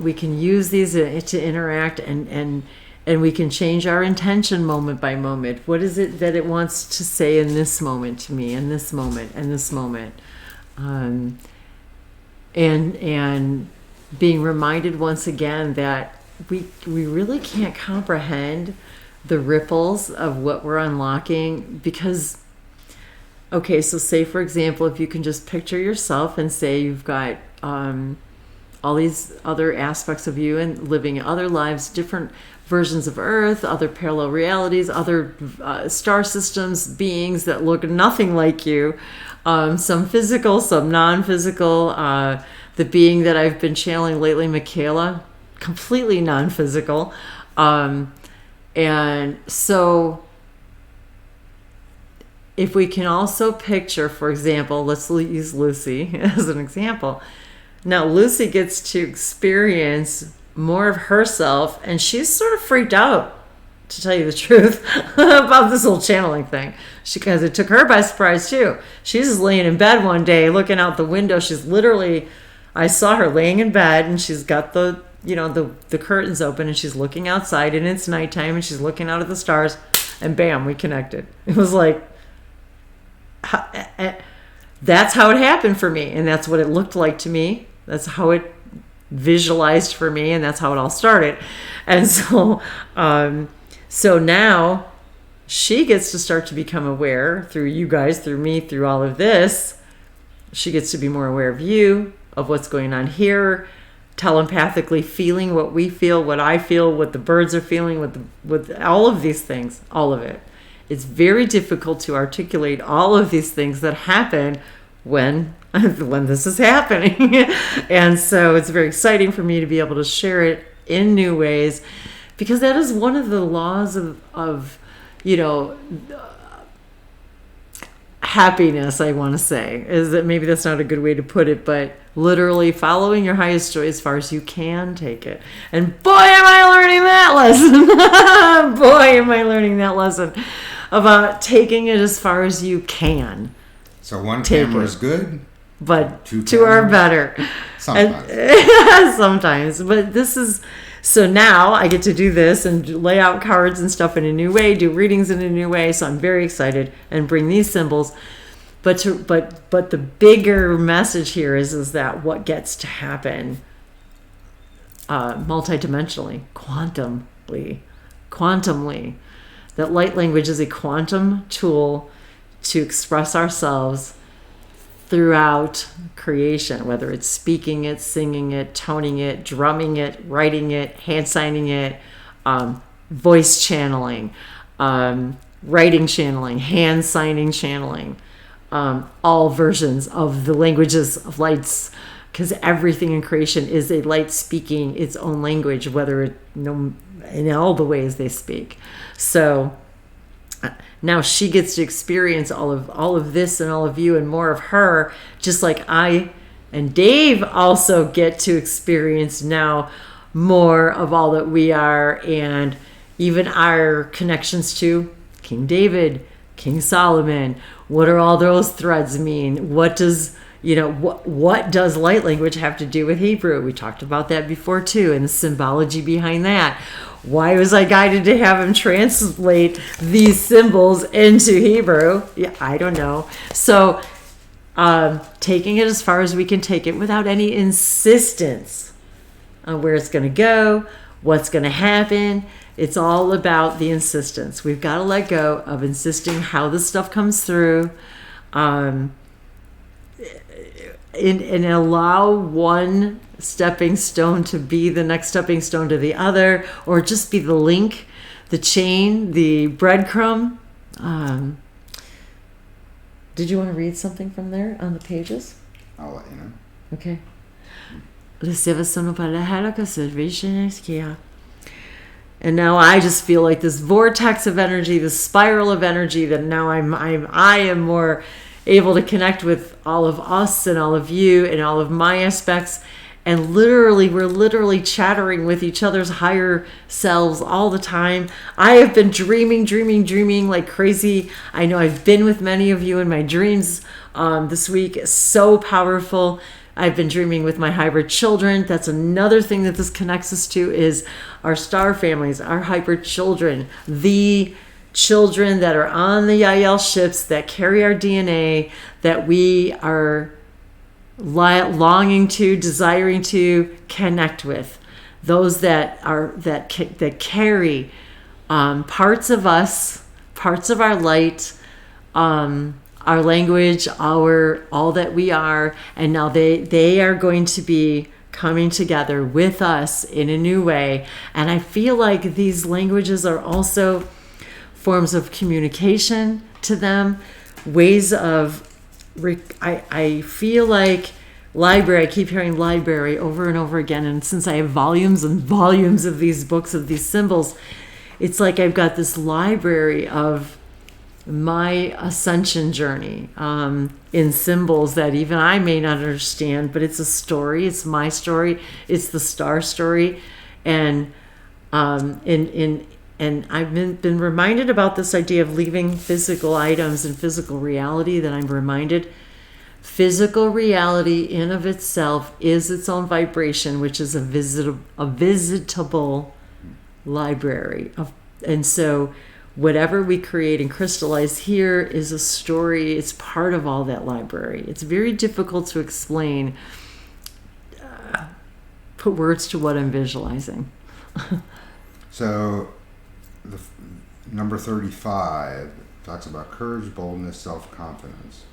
we can use these to interact and we can change our intention moment by moment. What is it that it wants to say in this moment to me, in this moment, and this moment? And being reminded once again that we really can't comprehend the ripples of what we're unlocking because, okay, so say, for example, if you can just picture yourself and say you've got all these other aspects of you and living other lives, different versions of Earth, other parallel realities, other star systems, beings that look nothing like you, some physical, some non-physical. The being that I've been channeling lately, Michaela, completely non-physical. And so if we can also picture, for example, let's use Lucy as an example. Now Lucy gets to experience more of herself, and she's sort of freaked out, to tell you the truth, about this whole channeling thing. Because it took her by surprise too. She's just laying in bed one day, looking out the window. I saw her laying in bed, and she's got the curtains open, and she's looking outside, and it's nighttime, and she's looking out at the stars, and bam, we connected. It was like, that's how it happened for me, and that's what it looked like to me. That's how it visualized for me, and that's how it all started. And so so now she gets to start to become aware through you guys, through me, through all of this. She gets to be more aware of you, of what's going on here, telepathically feeling what we feel, what I feel, what the birds are feeling, with all of these things, all of it. It's very difficult to articulate all of these things that happen when this is happening. And so it's very exciting for me to be able to share it in new ways, because that is one of the laws of happiness, I want to say, is that maybe that's not a good way to put it, but literally following your highest joy as far as you can take it. And boy, am I learning that lesson. Boy, am I learning that lesson about taking it as far as you can. So one camera is good, but two cameras are better. Sometimes. Sometimes. But this is, so now I get to do this and lay out cards and stuff in a new way, do readings in a new way. So I'm very excited and bring these symbols. But the bigger message here is that what gets to happen multidimensionally, quantumly. That light language is a quantum tool to express ourselves throughout creation, whether it's speaking it, singing it, toning it, drumming it, writing it, hand signing it, voice channeling, writing channeling, hand signing channeling, all versions of the languages of lights, because everything in creation is a light speaking its own language, whether it, in all the ways they speak. So now she gets to experience all of this and all of you and more of her, just like I and Dave also get to experience now more of all that we are, and even our connections to King David, King Solomon. What do all those threads mean? What does what does light language have to do with Hebrew? We talked about that before too, and the symbology behind that. Why was I guided to have him translate these symbols into Hebrew? Yeah, I don't know. So taking it as far as we can take it without any insistence on where it's going to go, what's going to happen. It's all about the insistence. We've got to let go of insisting how this stuff comes through, and allow one stepping stone to be the next stepping stone to the other, or just be the link, the chain, the breadcrumb. Did you want to read something from there on the pages? I'll let you know. Okay. And now I just feel like this vortex of energy, this spiral of energy, that now I am more able to connect with all of us and all of you and all of my aspects. And we're literally chattering with each other's higher selves all the time. I have been dreaming like crazy. I know I've been with many of you in my dreams this week. It's so powerful. I've been dreaming with my hybrid children. That's another thing that this connects us to, is our star families, our hybrid children, the children that are on the Yahyel ships that carry our DNA, that we are longing to, desiring to connect with. Those that carry parts of us, parts of our light, our language, all that we are, and now they are going to be coming together with us in a new way. And I feel like these languages are also forms of communication to them, ways of, I feel like library, I keep hearing library over and over again, and since I have volumes and volumes of these books, of these symbols, it's like I've got this library of my ascension journey in symbols that even I may not understand, but it's a story. It's my story. It's the star story, and I've been reminded about this idea of leaving physical items and physical reality. That I'm reminded, physical reality in of itself is its own vibration, which is a visitable library and so whatever we create and crystallize here is a story. It's part of all that library. It's very difficult to explain, put words to what I'm visualizing. So, number 35 talks about courage, boldness, self-confidence.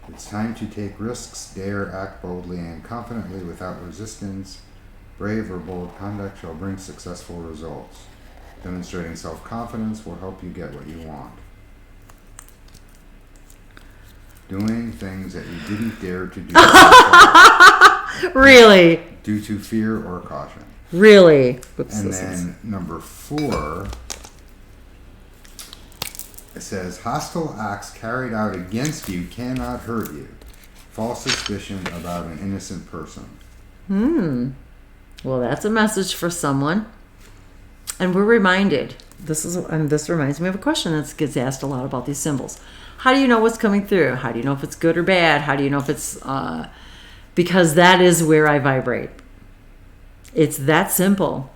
It's time to take risks, dare, act boldly and confidently without resistance. Brave or bold conduct shall bring successful results. Demonstrating self-confidence will help you get what you want. Doing things that you didn't dare to do Really? due to fear or caution. Really? Oops, and then number 4, it says, hostile acts carried out against you cannot hurt you. False suspicion about an innocent person. Well, that's a message for someone. And we're reminded, this reminds me of a question that gets asked a lot about these symbols. How do you know what's coming through? How do you know if it's good or bad? How do you know if it's... because that is where I vibrate. It's that simple.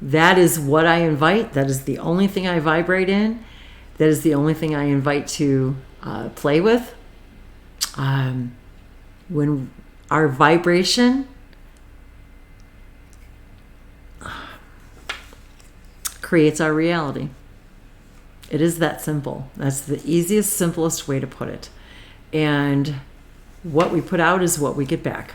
That is what I invite. That is the only thing I vibrate in. That is the only thing I invite to play with. When our vibration creates our reality. It is that simple. That's the easiest, simplest way to put it. And what we put out is what we get back.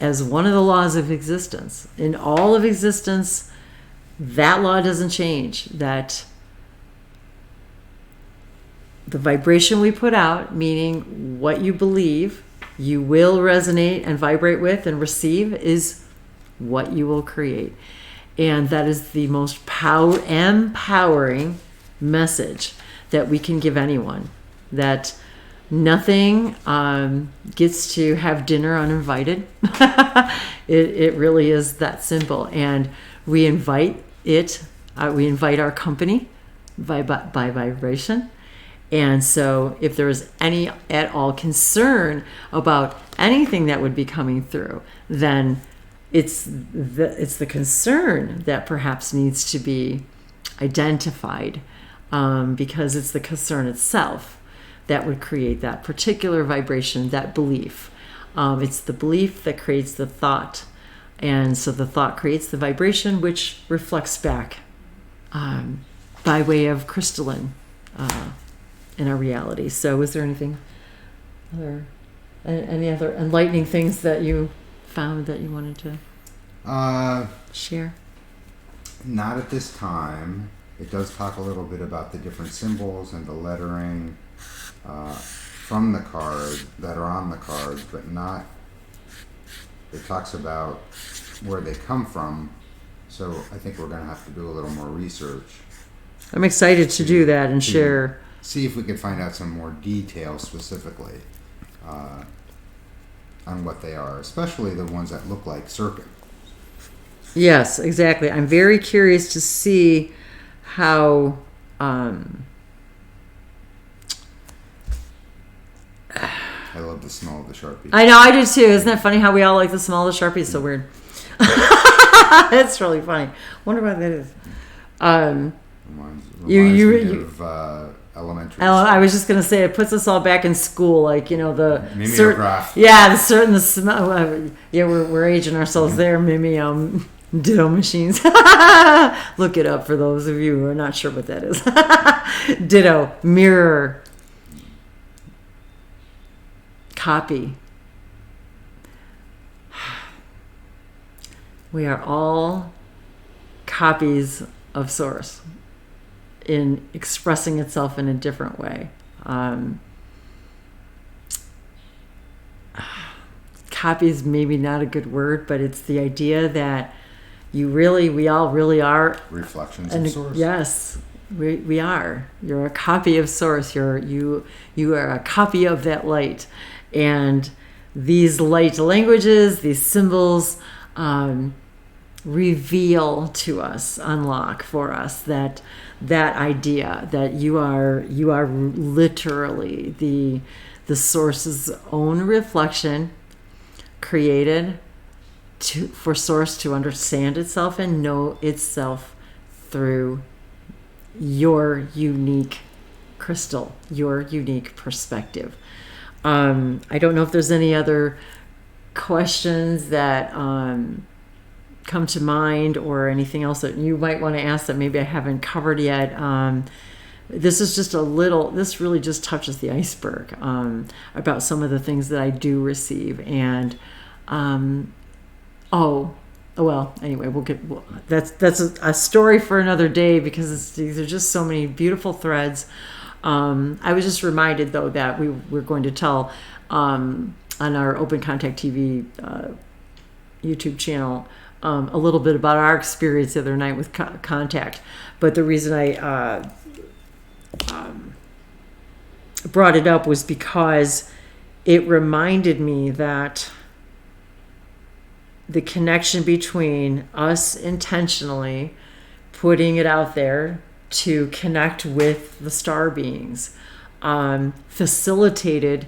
As one of the laws of existence. In all of existence, that law doesn't change, that the vibration we put out, meaning what you believe you will resonate and vibrate with and receive, is what you will create. And that is the most empowering message that we can give anyone, that nothing gets to have dinner uninvited. It really is that simple. And we invite we invite our company by vibration. And so if there is any at all concern about anything that would be coming through, then it's the concern that perhaps needs to be identified, because it's the concern itself that would create that particular vibration, that belief. It's the belief that creates the thought. And so the thought creates the vibration, which reflects back by way of crystalline in our reality. So is there any other enlightening things that you found that you wanted to share? Not at this time. It does talk a little bit about the different symbols and the lettering from the card that are on the cards, but not. It talks about where they come from. So I think we're going to have to do a little more research. I'm excited to do that and share. See if we can find out some more detail specifically on what they are, especially the ones that look like circuit. Yes, exactly. I'm very curious to see how I love the smell of the Sharpie. I know, I do too. Isn't that funny how we all like the smell of the Sharpie? It's so weird. It's really funny. Wonder what that is. Reminds me of elementary school. I was just gonna say, it puts us all back in school, like, you know, the mimeograph. the smell. We're aging ourselves there. Ditto machines. Look it up for those of you who are not sure what that is. Ditto, mirror, copy. We are all copies of Source in expressing itself in a different way. Copy is maybe not a good word, but it's the idea that we all really are reflections of Source. Yes, we are. You're a copy of Source. You are a copy of that light, and these light languages, these symbols, reveal to us, unlock for us that idea that you are literally the Source's own reflection, created for Source to understand itself and know itself through your unique crystal, your unique perspective. I don't know if there's any other questions that come to mind, or anything else that you might want to ask that maybe I haven't covered yet. This is just this really just touches the iceberg about some of the things that I do receive. And anyway, that's a story for another day, because these are just so many beautiful threads. I was just reminded, though, that we're going to tell on our Open Contact TV YouTube channel a little bit about our experience the other night with contact. But the reason I brought it up was because it reminded me that the connection between us intentionally putting it out there to connect with the star beings facilitated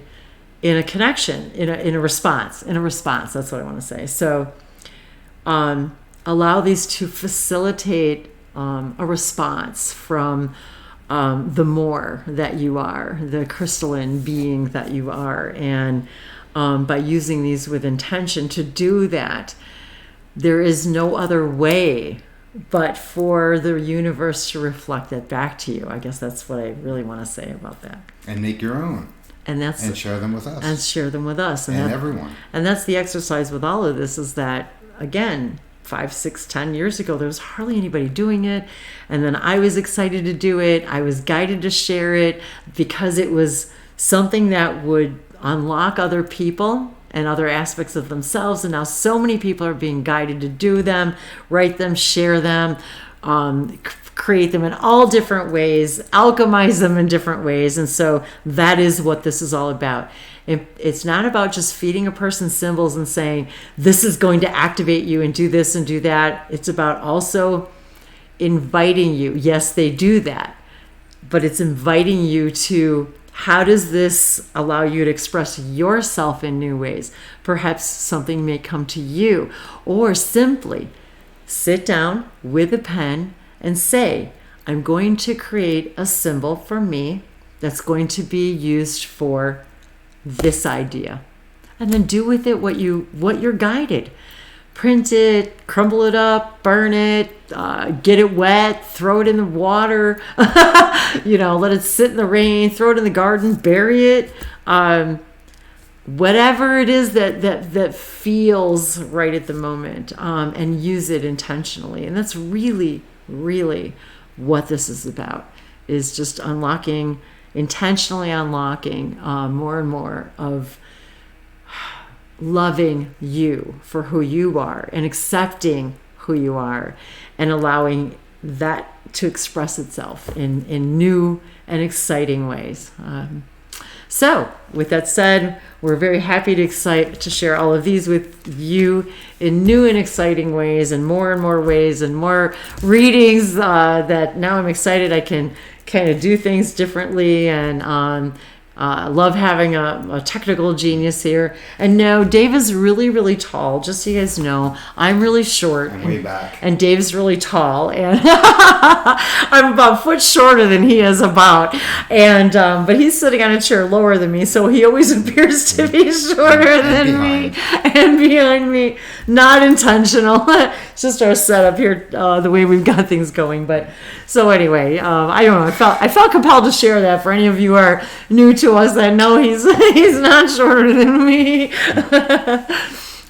in a connection, in a response. That's what I want to say. So allow these to facilitate a response from the more that you are, the crystalline being that you are. And by using these with intention to do that, there is no other way but for the universe to reflect that back to you. I guess that's what I really want to say about that. And make your own. And share them with us. And share them with us. And everyone. And that's the exercise with all of this, is that, again, 5, 6, 10 years ago, there was hardly anybody doing it. And then I was excited to do it. I was guided to share it because it was something that would unlock other people and other aspects of themselves. And now so many people are being guided to do them, write them, share them, create them in all different ways, alchemize them in different ways. And so that is what this is all about. It's not about just feeding a person symbols and saying, this is going to activate you and do this and do that. It's about also inviting you. Yes, they do that, but it's inviting you to, how does this allow you to express yourself in new ways? Perhaps something may come to you, or simply sit down with a pen and say, I'm going to create a symbol for me that's going to be used for this idea. And then do with it what you're guided. Print it, crumble it up, burn it, get it wet, throw it in the water, let it sit in the rain, throw it in the garden, bury it. Whatever it is that feels right at the moment, and use it intentionally. And that's really, really what this is about, is just intentionally unlocking more and more of loving you for who you are and accepting who you are and allowing that to express itself in new and exciting ways. So with that said, we're very happy to share all of these with you in new and exciting ways, and more ways, and more readings that now I'm excited I can kind of do things differently. And love having a technical genius here. And no, Dave is really, really tall. Just so you guys know, I'm really short. I'm way back. And Dave's really tall. And I'm about a foot shorter than he is about. And but he's sitting on a chair lower than me, so he always appears to be shorter than me and behind me. Not intentional. It's just our setup here, the way we've got things going. But so anyway, I don't know. I felt compelled to share that for any of you who are new to us that know he's not shorter than me.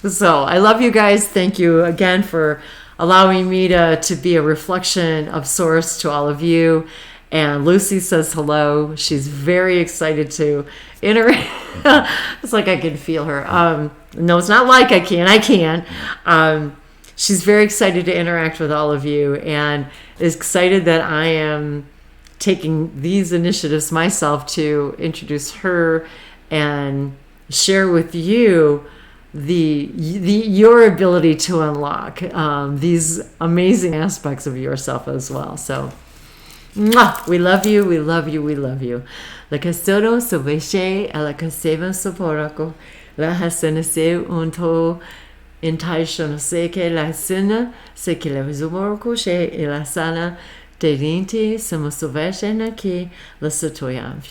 So I love you guys. Thank you again for allowing me to be a reflection of Source to all of you. And Lucy says hello. She's very excited to interact. It's like I can feel her. No, it's not like I can. I can. She's very excited to interact with all of you, and is excited that I am taking these initiatives myself to introduce her and share with you your ability to unlock these amazing aspects of yourself as well. So we love you, we love you, we love you. La castoro soveshe ala kaseva soporako la hasenese unto intaishon seke la sina seke la zumorko she la sana. If you'd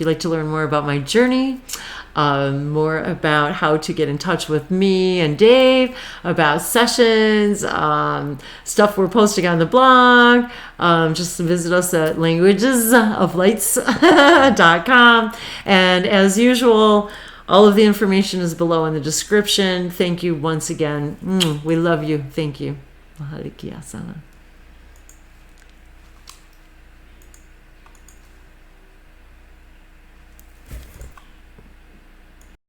like to learn more about my journey, more about how to get in touch with me and Dave, about sessions, stuff we're posting on the blog, just visit us at languagesoflights.com. And as usual, all of the information is below in the description. Thank you once again. We love you. Thank you. Mahalikia sana.